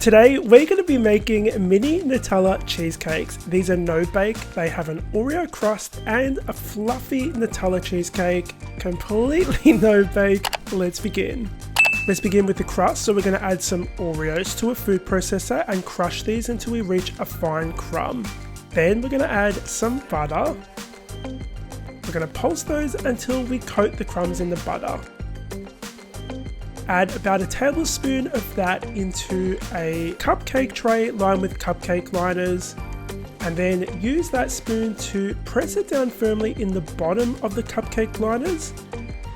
Today we're going to be making mini Nutella cheesecakes. These are no bake, they have an Oreo crust and a fluffy Nutella cheesecake, completely no bake. Let's begin. Let's begin with the crust. So we're going to add some Oreos to a food processor and crush these until we reach a fine crumb. Then we're going to add some butter. We're going to pulse those until we coat the crumbs in the butter. Add about a tablespoon of that into a cupcake tray lined with cupcake liners, and then use that spoon to press it down firmly in the bottom of the cupcake liners.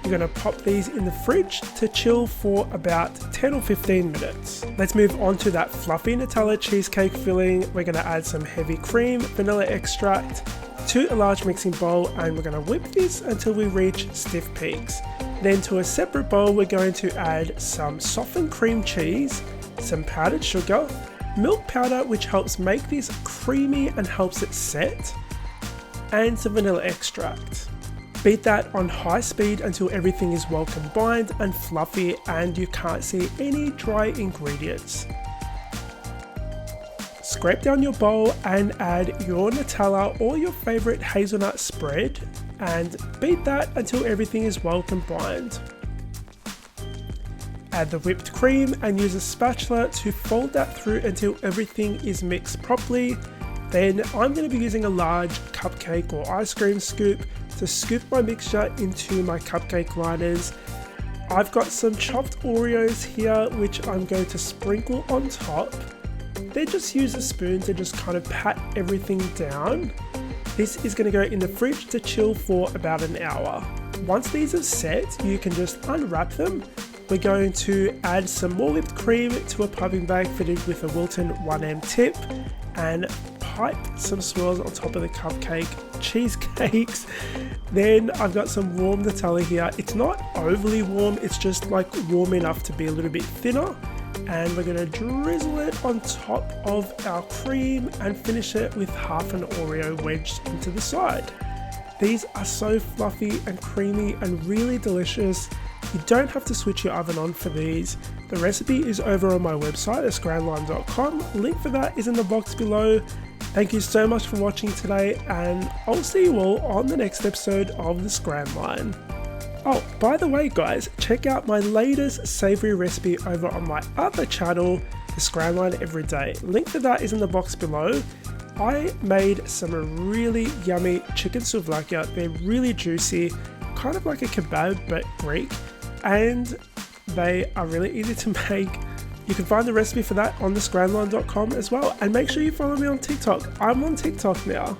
You're going to pop these in the fridge to chill for about 10 or 15 minutes. Let's move on to that fluffy Nutella cheesecake filling. We're going to add some heavy cream, vanilla extract to a large mixing bowl, and we're going to whip this until we reach stiff peaks. Then to a separate bowl, we're going to add some softened cream cheese, some powdered sugar, milk powder, which helps make this creamy and helps it set, and some vanilla extract. Beat that on high speed until everything is well combined and fluffy and you can't see any dry ingredients. Scrape down your bowl and add your Nutella or your favorite hazelnut spread and beat that until everything is well combined. Add the whipped cream and use a spatula to fold that through until everything is mixed properly. Then I'm going to be using a large cupcake or ice cream scoop to scoop my mixture into my cupcake liners. I've got some chopped Oreos here which I'm going to sprinkle on top. Then just use a spoon to just kind of pat everything down. This is going to go in the fridge to chill for about an hour. Once these are set, you can just unwrap them. We're going to add some more whipped cream to a piping bag fitted with a Wilton 1M tip and pipe some swirls on top of the cupcake cheesecakes. Then I've got some warm Nutella here. It's not overly warm, it's just like warm enough to be a little bit thinner. And we're going to drizzle it on top of our cream and finish it with half an Oreo wedged into the side. These are so fluffy and creamy and really delicious. You don't have to switch your oven on for these. The recipe is over on my website at scranline.com. Link for that is in the box below. Thank you so much for watching today, and I'll see you all on the next episode of the Scran Line. Oh, by the way guys, check out my latest savoury recipe over on my other channel, the Scran Line Everyday. Link for that is in the box below. I made some really yummy chicken souvlaki. They're really juicy, kind of like a kebab but Greek, and they are really easy to make. You can find the recipe for that on thescranline.com as well, and make sure you follow me on TikTok. I'm on TikTok now.